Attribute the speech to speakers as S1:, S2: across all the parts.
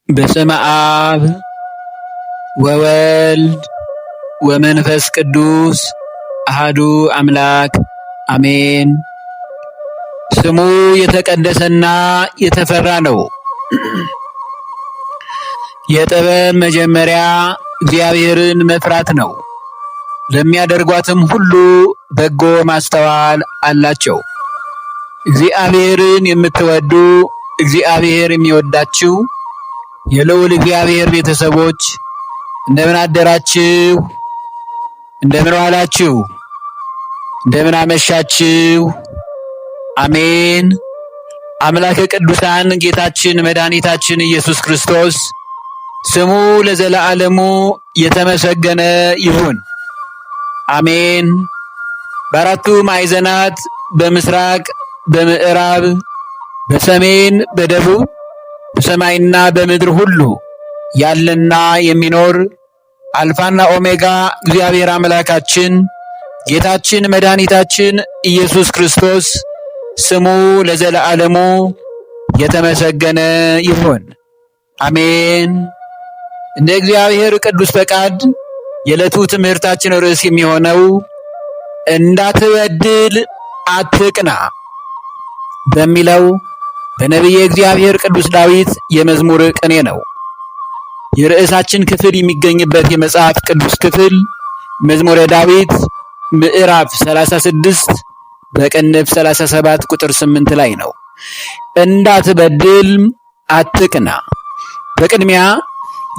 S1: በስመ አብ ወወልድ ወመንፈስ ቅዱስ አሐዱ አምላክ አሜን። ስሙ የተቀደሰና የተፈራ ነው። የጥበብ መጀመሪያ እግዚአብሔርን መፍራት ነው። ለሚያደርጓትም ሁሉ በጎ ማስተዋል አላቸው። እግዚአብሔርን የምትወዱ እግዚአብሔር የሚወዳችሁ የልዑል እግዚአብሔር ቤተሰቦች እንደምን አደራችሁ? እንደምን ዋላችሁ? እንደምን አመሻችሁ? አሜን። አምላከ ቅዱሳን ጌታችን መድኃኒታችን ኢየሱስ ክርስቶስ ስሙ ለዘለዓለሙ የተመሰገነ ይሁን። አሜን። በአራቱ ማዕዘናት በምስራቅ፣ በምዕራብ፣ በሰሜን፣ በደቡብ በሰማይና በምድር ሁሉ ያለና የሚኖር አልፋና ኦሜጋ እግዚአብሔር አምላካችን ጌታችን መድኃኒታችን ኢየሱስ ክርስቶስ ስሙ ለዘለዓለሙ የተመሰገነ ይሁን። አሜን። እንደ እግዚአብሔር ቅዱስ ፈቃድ የዕለቱ ትምህርታችን ርዕስ የሚሆነው እንዳትበድል አትቅና በሚለው በነቢየ እግዚአብሔር ቅዱስ ዳዊት የመዝሙር ቅኔ ነው። የርዕሳችን ክፍል የሚገኝበት የመጽሐፍ ቅዱስ ክፍል መዝሙረ ዳዊት ምዕራፍ 36 በቅንፍ 37 ቁጥር 8 ላይ ነው። እንዳትበድል አትቅና። በቅድሚያ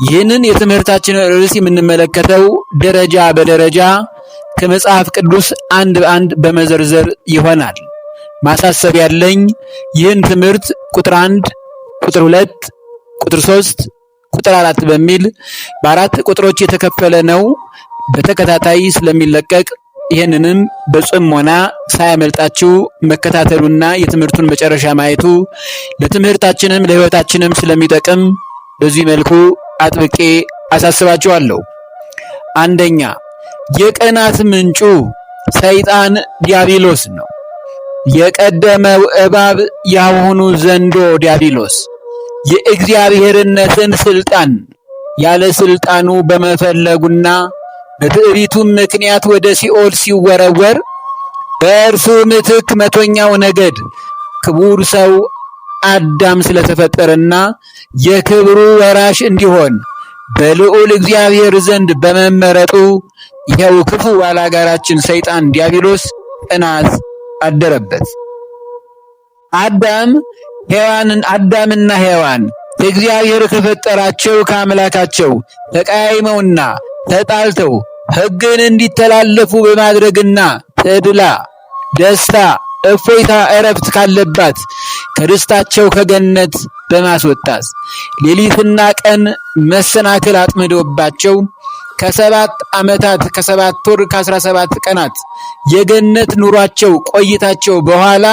S1: ይህንን የትምህርታችን ርዕስ የምንመለከተው ደረጃ በደረጃ ከመጽሐፍ ቅዱስ አንድ በአንድ በመዘርዘር ይሆናል። ማሳሰብ ያለኝ ይህን ትምህርት ቁጥር 1፣ ቁጥር 2፣ ቁጥር 3፣ ቁጥር 4 በሚል በአራት ቁጥሮች የተከፈለ ነው። በተከታታይ ስለሚለቀቅ ይህንንም በጽሞና ሳያመልጣችሁ መከታተሉና የትምህርቱን መጨረሻ ማየቱ ለትምህርታችንም ለሕይወታችንም ስለሚጠቅም በዚህ መልኩ አጥብቄ አሳስባችኋለሁ። አንደኛ፣ የቅናት ምንጩ ሰይጣን ዲያብሎስ ነው። የቀደመው እባብ ያሁኑ ዘንዶ ዲያብሎስ የእግዚአብሔርነትን ስልጣን ያለ ስልጣኑ በመፈለጉና በትዕቢቱም ምክንያት ወደ ሲኦል ሲወረወር በእርሱ ምትክ 100ኛው ነገድ ክቡር ሰው አዳም ስለተፈጠረና የክብሩ ወራሽ እንዲሆን በልዑል እግዚአብሔር ዘንድ በመመረጡ ይኸው ክፉ ባላጋራችን ሰይጣን ዲያብሎስ ቅናት አደረበት። አዳምና ሔዋን እግዚአብሔር ከፈጠራቸው ከአምላካቸው ተቀያይመውና ተጣልተው ሕግን እንዲተላለፉ በማድረግና ተድላ፣ ደስታ፣ እፎይታ፣ እረፍት ካለባት ከርስታቸው ከገነት በማስወጣት ሌሊትና ቀን መሰናክል አጥምዶባቸው ከ7 ዓመታት ከ7 ወር ከ17 ቀናት የገነት ኑሯቸው ቆይታቸው በኋላ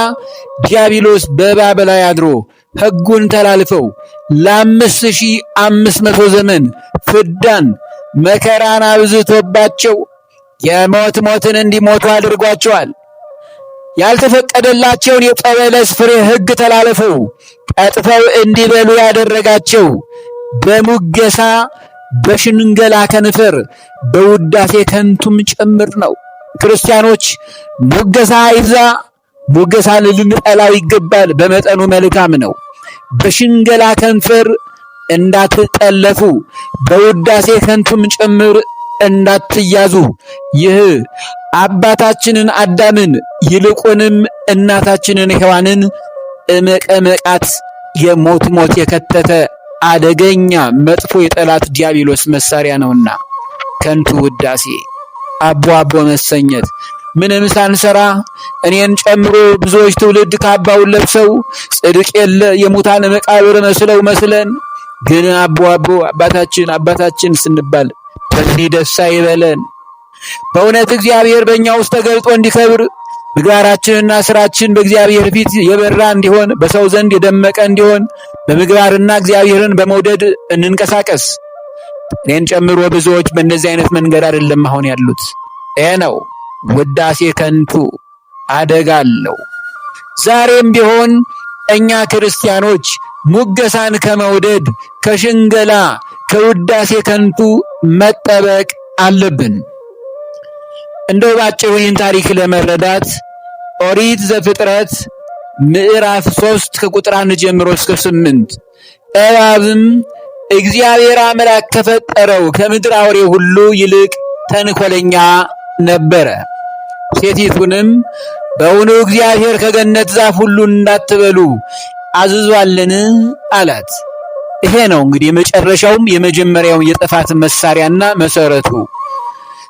S1: ዲያብሎስ በእባብ ላይ አድሮ ሕጉን ተላልፈው ለ5500 ዘመን ፍዳን መከራን አብዝቶባቸው የሞት ሞትን እንዲሞቱ አድርጓቸዋል። ያልተፈቀደላቸውን የዕፀ በለስ ፍሬ ሕግ ተላልፈው ቀጥፈው እንዲበሉ ያደረጋቸው በሙገሳ በሽንገላ ከንፈር በውዳሴ ከንቱም ጭምር ነው። ክርስቲያኖች ሙገሳ አይብዛ፣ ሙገሳን ልንጠላው ይገባል። በመጠኑ መልካም ነው። በሽንገላ ከንፈር እንዳትጠለፉ፣ በውዳሴ ከንቱም ጭምር እንዳትያዙ። ይህ አባታችንን አዳምን ይልቁንም እናታችንን ሔዋንን እመቀመቃት የሞት ሞት የከተተ አደገኛ መጥፎ የጠላት ዲያብሎስ መሳሪያ ነውና ከንቱ ውዳሴ፣ አቦ አቦ መሰኘት፣ ምንም ሳንሰራ እኔን ጨምሮ ብዙዎች ትውልድ ካባውን ለብሰው ጽድቅ የለ የሙታን መቃብር መስለን ግን አቦ አቦ አባታችን ስንባል በዚህ ደስ አይበለን። በእውነት እግዚአብሔር በእኛ ውስጥ ተገልጦ እንዲከብር ምግባራችንና ስራችን በእግዚአብሔር ፊት የበራ እንዲሆን በሰው ዘንድ የደመቀ እንዲሆን በምግባርና እግዚአብሔርን በመውደድ እንንቀሳቀስ። እኔን ጨምሮ ብዙዎች በእንደዚህ አይነት መንገድ አይደለም አሁን ያሉት። ይሄ ነው ውዳሴ ከንቱ፣ አደጋ አለው። ዛሬም ቢሆን እኛ ክርስቲያኖች ሙገሳን ከመውደድ ከሽንገላ ከውዳሴ ከንቱ መጠበቅ አለብን። እንደው ባጭሩ ይህን ታሪክ ለመረዳት ኦሪት ዘፍጥረት ምዕራፍ 3 ከቁጥር 1 ጀምሮ እስከ 8 እባብም እግዚአብሔር አምላክ ከፈጠረው ከምድር አውሬ ሁሉ ይልቅ ተንኮለኛ ነበረ። ሴቲቱንም በእውኑ እግዚአብሔር ከገነት ዛፍ ሁሉ እንዳትበሉ አዝዟልን አላት። ይሄ ነው እንግዲህ የመጨረሻውም የመጀመሪያው የጥፋት መሳሪያና መሰረቱ።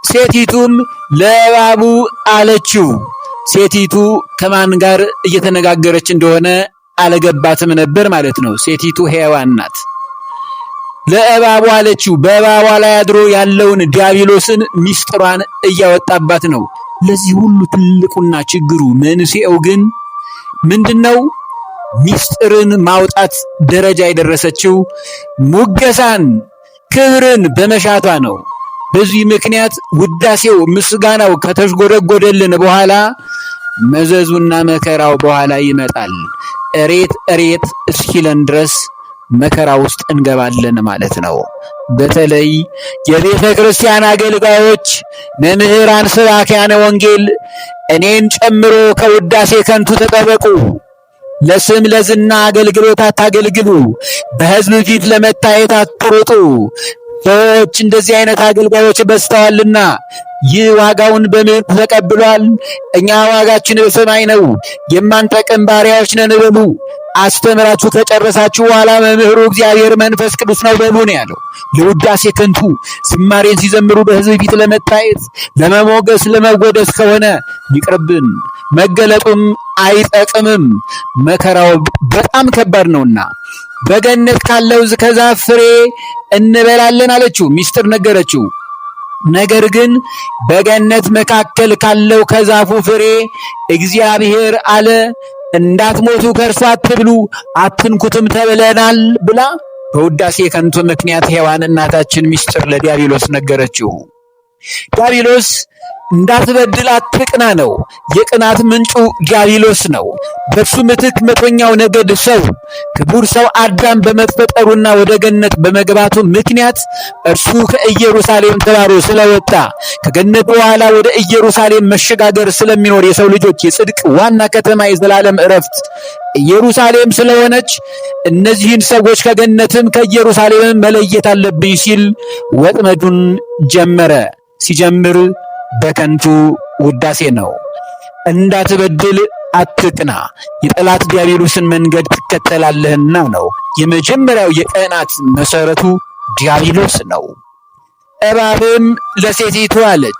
S1: ሴቲቱም ለእባቡ አለችው። ሴቲቱ ከማን ጋር እየተነጋገረች እንደሆነ አልገባትም ነበር ማለት ነው። ሴቲቱ ሔዋን ናት። ለእባቡ አለችው። በእባቧ ላይ አድሮ ያለውን ዲያብሎስን ሚስጥሯን እያወጣባት ነው። ለዚህ ሁሉ ትልቁና ችግሩ መንስኤው ግን ምንድነው? ሚስጥርን ማውጣት ደረጃ የደረሰችው ሙገሳን፣ ክብርን በመሻቷ ነው። በዚህ ምክንያት ውዳሴው ምስጋናው ከተሽጎደጎደልን በኋላ መዘዙና መከራው በኋላ ይመጣል። እሬት እሬት እስኪለን ድረስ መከራ ውስጥ እንገባለን ማለት ነው። በተለይ የቤተ ክርስቲያን አገልጋዮች፣ መምህራን፣ ሰባክያነ ወንጌል እኔን ጨምሮ ከውዳሴ ከንቱ ተጠበቁ። ለስም ለዝና አገልግሎት አታገልግሉ። በሕዝብ ፊት ለመታየት አትሩጡ። ሰዎች እንደዚህ አይነት አገልጋዮች በዝተዋልና ይህ ዋጋውን በምድር ተቀብሏል። እኛ ዋጋችን በሰማይ ነው። የማንጠቅም ባሪያዎች ነን በሉ። አስተምራችሁ ከጨረሳችሁ በኋላ መምህሩ እግዚአብሔር መንፈስ ቅዱስ ነው በሉ ነው ያለው። ለውዳሴ ከንቱ ዝማሬን ሲዘምሩ በሕዝብ ፊት ለመታየት ለመሞገስ ለመወደስ ከሆነ ይቅርብን። መገለጡም አይጠቅምም። መከራው በጣም ከባድ ነውና በገነት ካለው ከዛፍ ፍሬ እንበላለን አለችው። ሚስጥር ነገረችው። ነገር ግን በገነት መካከል ካለው ከዛፉ ፍሬ እግዚአብሔር አለ እንዳትሞቱ ከእርሱ አትብሉ አትንኩትም ተብለናል ብላ በውዳሴ ከንቱ ምክንያት ሔዋን እናታችን ሚስጥር ለዲያብሎስ ነገረችው። ዲያብሎስ እንዳትበድል አትቅና ነው። የቅናት ምንጩ ዲያብሎስ ነው። በሱ ምትክ መቶኛው ነገድ ሰው ክቡር ሰው አዳም በመፈጠሩና ወደ ገነት በመግባቱ ምክንያት እርሱ ከኢየሩሳሌም ተባሮ ስለወጣ ከገነት በኋላ ወደ ኢየሩሳሌም መሸጋገር ስለሚኖር የሰው ልጆች የጽድቅ ዋና ከተማ የዘላለም ዕረፍት ኢየሩሳሌም ስለሆነች እነዚህን ሰዎች ከገነትም ከኢየሩሳሌምም መለየት አለብኝ ሲል ወጥመዱን ጀመረ። ሲጀምር በከንቱ ውዳሴ ነው። እንዳትበድል አትቅና፣ የጠላት ዲያብሎስን መንገድ ትከተላለህና ነው። የመጀመሪያው የቅናት መሰረቱ ዲያብሎስ ነው። እባብም ለሴቲቱ አለች፣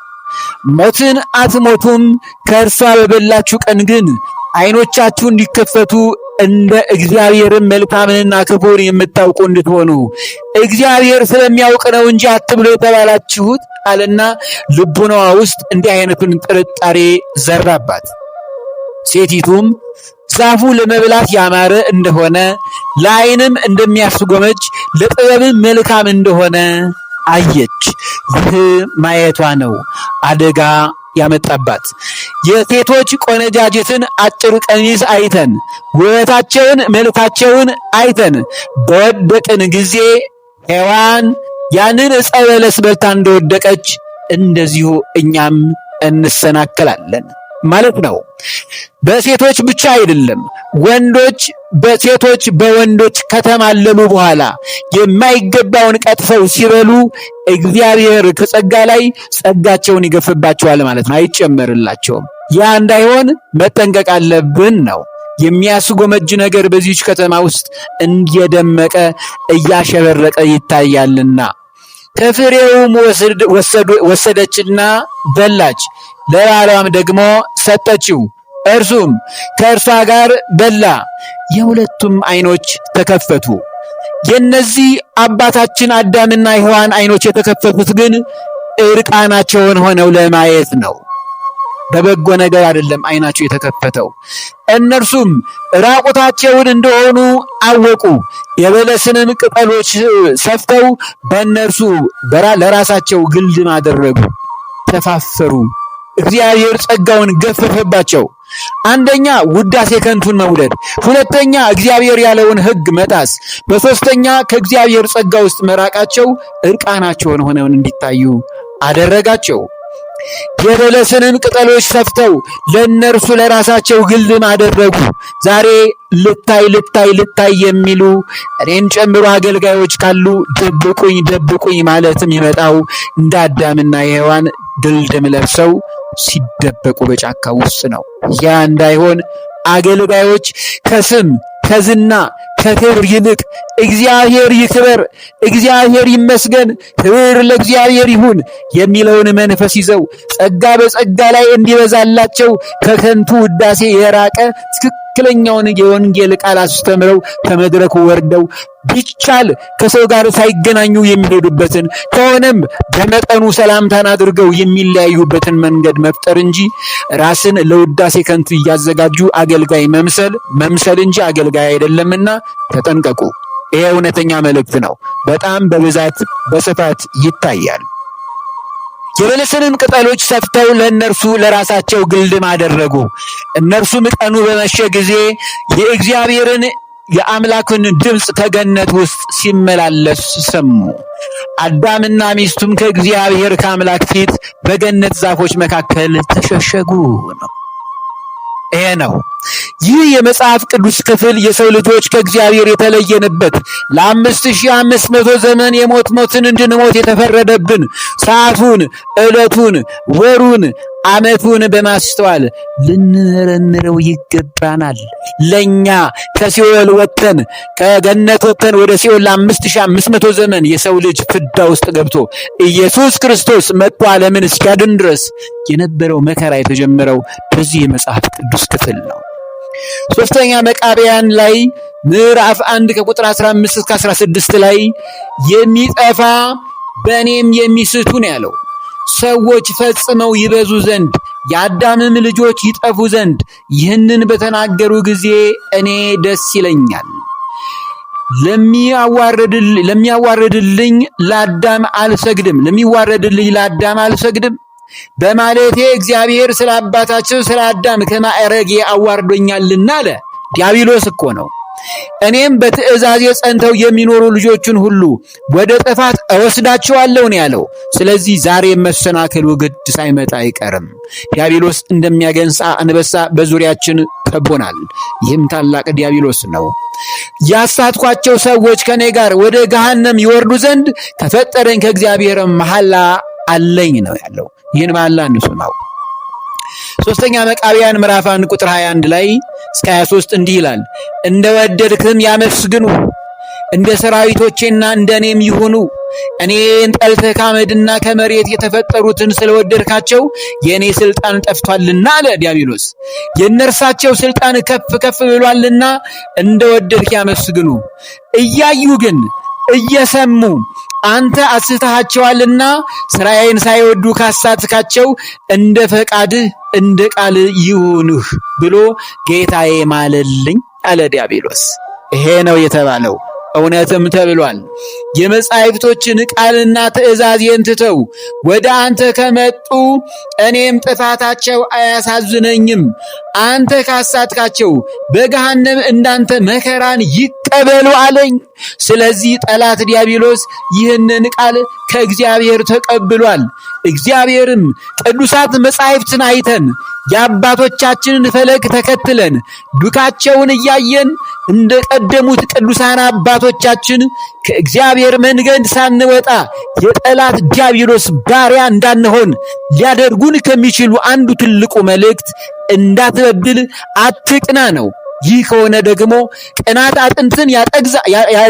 S1: ሞትን አትሞቱም፣ ከእርሷ በበላችሁ ቀን ግን ዓይኖቻችሁ እንዲከፈቱ እንደ እግዚአብሔርን መልካምንና ክፉን የምታውቁ እንድትሆኑ እግዚአብሔር ስለሚያውቅ ነው እንጂ አትብሉ የተባላችሁት አለና ልቡናዋ ውስጥ እንዲህ አይነቱን ጥርጣሬ ዘራባት። ሴቲቱም ዛፉ ለመብላት ያማረ እንደሆነ ለዓይንም እንደሚያስጎመጅ ለጥበብም መልካም እንደሆነ አየች። ይህ ማየቷ ነው አደጋ ያመጣባት። የሴቶች ቆነጃጅትን አጭር ቀሚስ አይተን ውበታቸውን መልካቸውን አይተን በወደቅን ጊዜ ሔዋን ያንን ዕፀ በለስ በልታ እንደወደቀች እንደዚሁ እኛም እንሰናከላለን ማለት ነው። በሴቶች ብቻ አይደለም፣ ወንዶች በሴቶች በወንዶች ከተማለሉ በኋላ የማይገባውን ቀጥፈው ሲበሉ እግዚአብሔር ከጸጋ ላይ ጸጋቸውን ይገፍባቸዋል ማለት ነው፣ አይጨመርላቸውም። ያ እንዳይሆን መጠንቀቅ አለብን ነው። የሚያስጎመጅ ነገር በዚህች ከተማ ውስጥ እየደመቀ እያሸበረቀ ይታያልና ከፍሬውም ወሰደችና በላች፣ ለባሏም ደግሞ ሰጠችው፣ እርሱም ከእርሷ ጋር በላ። የሁለቱም ዓይኖች ተከፈቱ። የነዚህ አባታችን አዳምና ሔዋን ዓይኖች የተከፈቱት ግን እርቃናቸውን ሆነው ለማየት ነው። በበጎ ነገር አይደለም ዓይናቸው የተከፈተው። እነርሱም ራቁታቸውን እንደሆኑ አወቁ። የበለስንም ቅጠሎች ሰፍተው በእነርሱ ለራሳቸው ግልድም አደረጉ፣ ተፋፈሩ። እግዚአብሔር ጸጋውን ገፈፈባቸው። አንደኛ ውዳሴ ከንቱን መውደድ፣ ሁለተኛ እግዚአብሔር ያለውን ሕግ መጣስ፣ በሶስተኛ ከእግዚአብሔር ጸጋ ውስጥ መራቃቸው እርቃናቸውን ሆነው እንዲታዩ አደረጋቸው። የበለስንም ቅጠሎች ሰፍተው ለእነርሱ ለራሳቸው ግልድም አደረጉ። ዛሬ ልታይ የሚሉ እኔን ጨምሮ አገልጋዮች ካሉ ደብቁኝ ደብቁኝ ማለትም ይመጣው እንደ አዳምና ሔዋን ግልድም ለብሰው ሲደበቁ በጫካ ውስጥ ነው። ያ እንዳይሆን አገልጋዮች ከስም ከዝና ከክብር ይልቅ እግዚአብሔር ይክበር፣ እግዚአብሔር ይመስገን፣ ክብር ለእግዚአብሔር ይሁን የሚለውን መንፈስ ይዘው ጸጋ በጸጋ ላይ እንዲበዛላቸው ከከንቱ ውዳሴ የራቀ ትክክለኛውን የወንጌል ቃል አስተምረው ከመድረኩ ወርደው ቢቻል ከሰው ጋር ሳይገናኙ የሚሄዱበትን ከሆነም በመጠኑ ሰላምታን አድርገው የሚለያዩበትን መንገድ መፍጠር እንጂ ራስን ለውዳሴ ከንቱ እያዘጋጁ አገልጋይ መምሰል እንጂ አገልጋይ አይደለምና ተጠንቀቁ። ይሄ እውነተኛ መልእክት ነው። በጣም በብዛት በስፋት ይታያል። የበለስንም ቅጠሎች ሰፍተው ለእነርሱ ለራሳቸው ግልድም አደረጉ። እነርሱም ቀኑ በመሸ ጊዜ የእግዚአብሔርን የአምላክን ድምፅ ከገነት ውስጥ ሲመላለስ ሰሙ። አዳምና ሚስቱም ከእግዚአብሔር ከአምላክ ፊት በገነት ዛፎች መካከል ተሸሸጉ ነው። ይሄ ነው። ይህ የመጽሐፍ ቅዱስ ክፍል የሰው ልጆች ከእግዚአብሔር የተለየንበት ለ5500 ዘመን ሞትን እንድንሞት የተፈረደብን ሰዓቱን፣ ዕለቱን፣ ወሩን፣ ዓመቱን በማስተዋል ልንመረምረው ይገባናል። ለኛ ከሲኦል ወጥተን ከገነት ወጥተን ወደ ሲኦል ለ5500 ዘመን የሰው ልጅ ፍዳ ውስጥ ገብቶ ኢየሱስ ክርስቶስ መጥቶ ዓለምን እስኪያድን ድረስ የነበረው መከራ የተጀመረው በዚህ የመጽሐፍ ቅዱስ ክፍል ነው። ሶስተኛ መቃብያን ላይ ምዕራፍ 1 ከቁጥር 15 እስከ 16 ላይ የሚጠፋ በእኔም የሚስቱ ነው ያለው። ሰዎች ፈጽመው ይበዙ ዘንድ የአዳምም ልጆች ይጠፉ ዘንድ ይህንን በተናገሩ ጊዜ እኔ ደስ ይለኛል። ለሚያዋርድልኝ ለአዳም አልሰግድም በማለቴ እግዚአብሔር ስለ አባታቸው ስለ አዳም ከማዕረጌ አዋርዶኛልና አለ። ዲያብሎስ እኮ ነው። እኔም በትእዛዜ ጸንተው የሚኖሩ ልጆችን ሁሉ ወደ ጥፋት እወስዳቸዋለሁ ነው ያለው። ስለዚህ ዛሬ መሰናከሉ ግድ ሳይመጣ አይቀርም። ዲያብሎስ እንደሚያገንሳ አንበሳ በዙሪያችን ከቦናል። ይህም ታላቅ ዲያብሎስ ነው። ያሳትኳቸው ሰዎች ከኔ ጋር ወደ ገሃነም ይወርዱ ዘንድ ከፈጠረኝ ከእግዚአብሔር መሐላ አለኝ ነው ያለው። ይህን መሐላ እንስማው። ሶስተኛ መቃብያን ምዕራፍ 1 ቁጥር 21 ላይ እስከ 23 እንዲህ ይላል። እንደወደድክም ያመስግኑ፣ እንደ ሰራዊቶቼና እንደኔም ይሁኑ። እኔን ጠልተህ ከአመድና ከመሬት የተፈጠሩትን ስለወደድካቸው የእኔ ስልጣን ጠፍቷልና አለ ዲያብሎስ። የእነርሳቸው ስልጣን ከፍ ከፍ ብሏልና እንደወደድክ ያመስግኑ። እያዩ ግን እየሰሙ አንተ አስተሃቸዋልና ስራዬን ሳይወዱ ካሳትካቸው እንደ ፈቃድህ እንደ ቃል ይሁንህ ብሎ ጌታዬ ማለልኝ አለ ዲያብሎስ። ይሄ ነው የተባለው። እውነትም ተብሏል። የመጻሕፍቶችን ቃልና ትእዛዜን ትተው ወደ አንተ ከመጡ እኔም ጥፋታቸው አያሳዝነኝም። አንተ ካሳትካቸው በገሃነም እንዳንተ መከራን ይቀበሉ አለኝ። ስለዚህ ጠላት ዲያብሎስ ይህንን ቃል ከእግዚአብሔር ተቀብሏል። እግዚአብሔርም ቅዱሳት መጻሕፍትን አይተን የአባቶቻችንን ፈለግ ተከትለን ዱካቸውን እያየን እንደ ቀደሙት ቅዱሳን አባቶቻችን ከእግዚአብሔር መንገድ ሳንወጣ የጠላት ዲያብሎስ ባሪያ እንዳንሆን ሊያደርጉን ከሚችሉ አንዱ ትልቁ መልእክት እንዳትበድል አትቅና ነው። ይህ ከሆነ ደግሞ ቅናት አጥንትን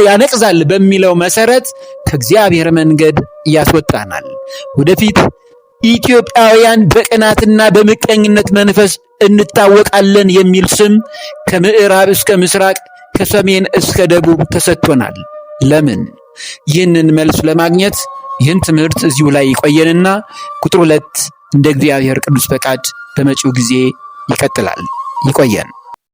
S1: ያነቅዛል በሚለው መሰረት ከእግዚአብሔር መንገድ ያስወጣናል። ወደፊት ኢትዮጵያውያን በቅናትና በምቀኝነት መንፈስ እንታወቃለን የሚል ስም ከምዕራብ እስከ ምስራቅ ከሰሜን እስከ ደቡብ ተሰጥቶናል። ለምን? ይህንን መልስ ለማግኘት ይህን ትምህርት እዚሁ ላይ ይቆየንና ቁጥር 2 እንደ እግዚአብሔር ቅዱስ ፈቃድ በመጪው ጊዜ ይቀጥላል። ይቆየን።